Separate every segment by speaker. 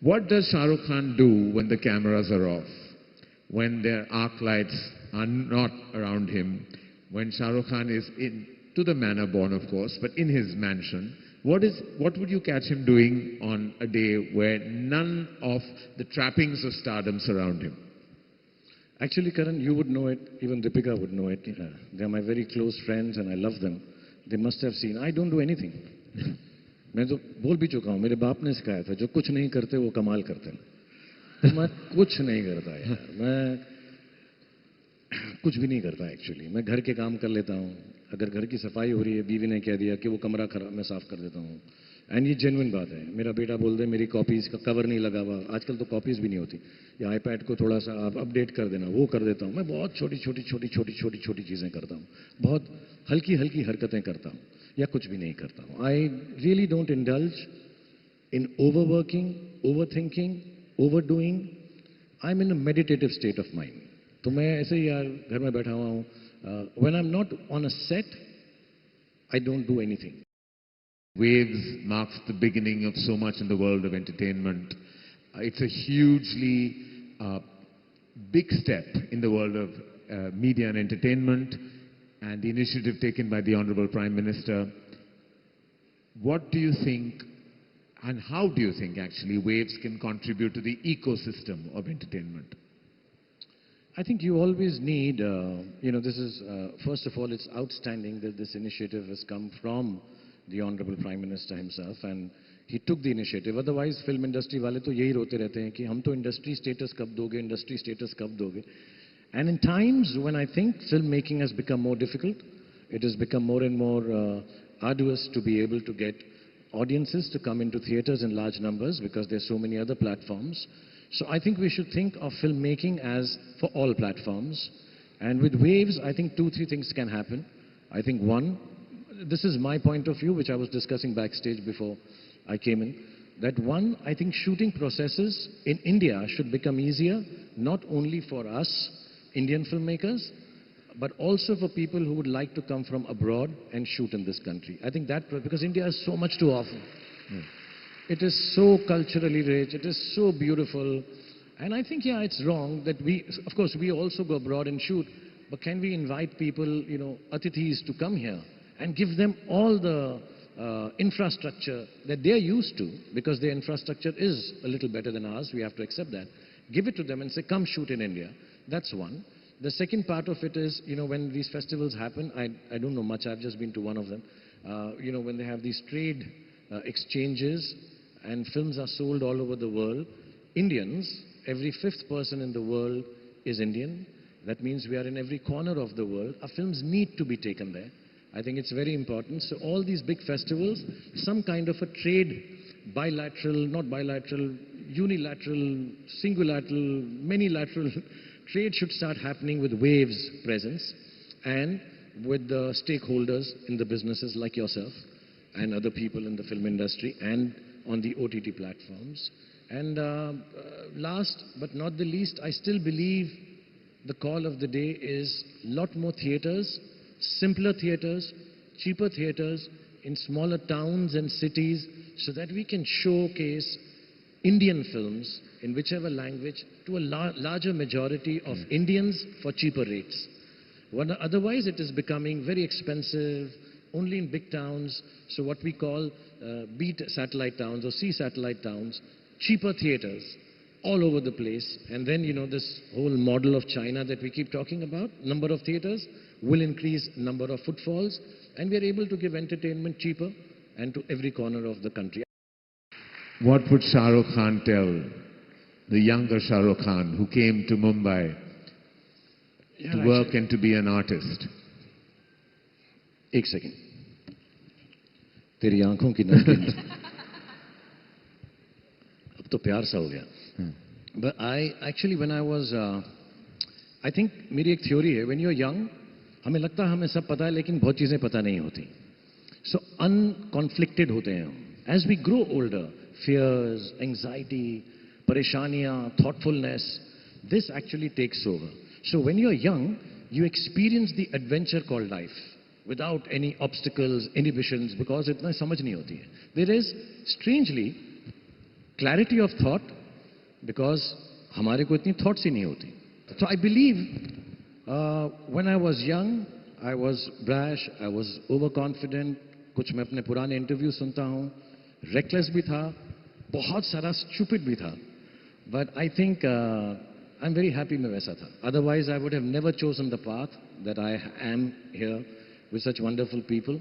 Speaker 1: What does Shah Rukh Khan do when the cameras are off? When their arc lights are not around him? When Shah Rukh Khan is in, to the manor born of course, but in his mansion, what would you catch him doing on a day where none of the trappings of stardom surround him?
Speaker 2: Actually, Karan, you would know it. Even Deepika would know it. They are my very close friends and I love them. They must have seen. I don't do anything. मैं तो बोल भी चुका हूँ, मेरे बाप ने सिखाया था, जो कुछ नहीं करते वो कमाल करते हैं। तो मैं कुछ नहीं करता यार, मैं कुछ भी नहीं करता एक्चुअली। मैं घर के काम कर लेता हूँ, अगर घर की सफाई हो रही है, बीवी ने कह दिया कि वो कमरा खराब, मैं साफ कर देता हूँ। एंड ये जेन्युइन बात है। मेरा बेटा बोल दे मेरी कॉपीज का कवर नहीं लगा हुआ, आजकल तो कॉपीज भी नहीं होती, या आईपैड को थोड़ा सा आप अपडेट कर देना, वो कर देता हूँ। मैं बहुत छोटी छोटी चीज़ें करता हूँ, बहुत हल्की हल्की हरकतें करता हूँ, या कुछ भी नहीं करता हूँ। I really don't indulge in over working, over thinking, over doing. I am in a meditative state of mind. तो मैं ऐसे ही यार घर में बैठा हुआ हूँ। When I am not on a set, I don't do anything.
Speaker 1: Waves marks the beginning of so much in the world of entertainment. It's a hugely big step in the world of media and entertainment, and the initiative taken by the Honorable Prime Minister. What do you think, and how do you think actually Waves can contribute to the ecosystem of entertainment?
Speaker 2: I think you always need, this is, first of all, it's outstanding that this initiative has come from the Honorable Prime Minister himself, and he took the initiative. Otherwise, film industry वाले तो यही रोते रहते हैं कि हम तो industry status कब दोगे, industry status कब दोगे. And in times when I think filmmaking has become more difficult, it has become more and more arduous to be able to get audiences to come into theaters in large numbers because there are so many other platforms. So I think we should think of filmmaking as for all platforms. And with Waves, I think 2-3 things can happen. I think one, this is my point of view, which I was discussing backstage before I came in, that one, I think shooting processes in India should become easier, not only for us, Indian filmmakers, but also for people who would like to come from abroad and shoot in this country. I think that, because India has so much to offer. It is so culturally rich, it is so beautiful, and I think, yeah, it's wrong that we, of course, we also go abroad and shoot, but can we invite people, atithis to come here and give them all the infrastructure that they're used to, because their infrastructure is a little better than ours, we have to accept that. Give it to them and say, come shoot in India. That's one. The second part of it is, when these festivals happen, I don't know much, I've just been to one of them, when they have these trade exchanges and films are sold all over the world, Indians, every 5th person in the world is Indian. That means we are in every corner of the world. Our films need to be taken there. I think it's very important. So all these big festivals, some kind of a trade, bilateral, not bilateral, unilateral, singulateral, many-lateral trade should start happening with Waves presence and with the stakeholders in the businesses like yourself and other people in the film industry and on the OTT platforms. And last but not the least, I still believe the call of the day is a lot more theaters, simpler theaters, cheaper theaters in smaller towns and cities so that we can showcase Indian films in whichever language to a larger majority of Indians for cheaper rates. Otherwise, it is becoming very expensive, only in big towns, so what we call B satellite towns or C satellite towns, cheaper theaters all over the place. And then, this whole model of China that we keep talking about, number of theaters will increase number of footfalls, and we are able to give entertainment cheaper and to every corner of the country.
Speaker 1: What would Shah Rukh Khan tell the younger Shah Rukh Khan who came to Mumbai to work and to be an artist?
Speaker 2: एक second, तेरी आंखों की नमकीन अब तो प्यार सा हो गया. But I actually, when I was, I think मेरी एक थ्योरी है, when you're young, हमें लगता है हमें सब पता है, लेकिन बहुत चीजें पता नहीं होती. So unconflicted होते हैं हम. As we grow older, fears, anxiety, परेशानियां, thoughtfulness, this actually takes over. So when you're young, you experience the adventure called life without any obstacles, inhibitions, because इतना समझ नहीं होती है. There is, strangely, clarity of thought, because हमारे को इतनी thoughts ही नहीं होती. So I believe when I was young, I was brash, I was overconfident. कुछ मैं अपने पुराने इंटरव्यू सुनता हूँ, reckless भी था, बहुत सारा stupid भी था. But I think I'm very happy मैं वैसा था. Otherwise, I would have never chosen the path that I am here with such wonderful people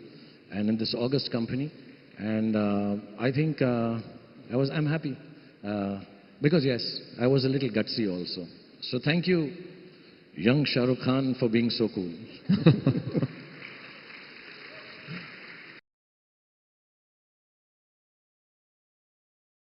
Speaker 2: and in this august company. And I think I'm happy because yes, I was a little gutsy also. So thank you, young Shah Rukh Khan, for being so cool.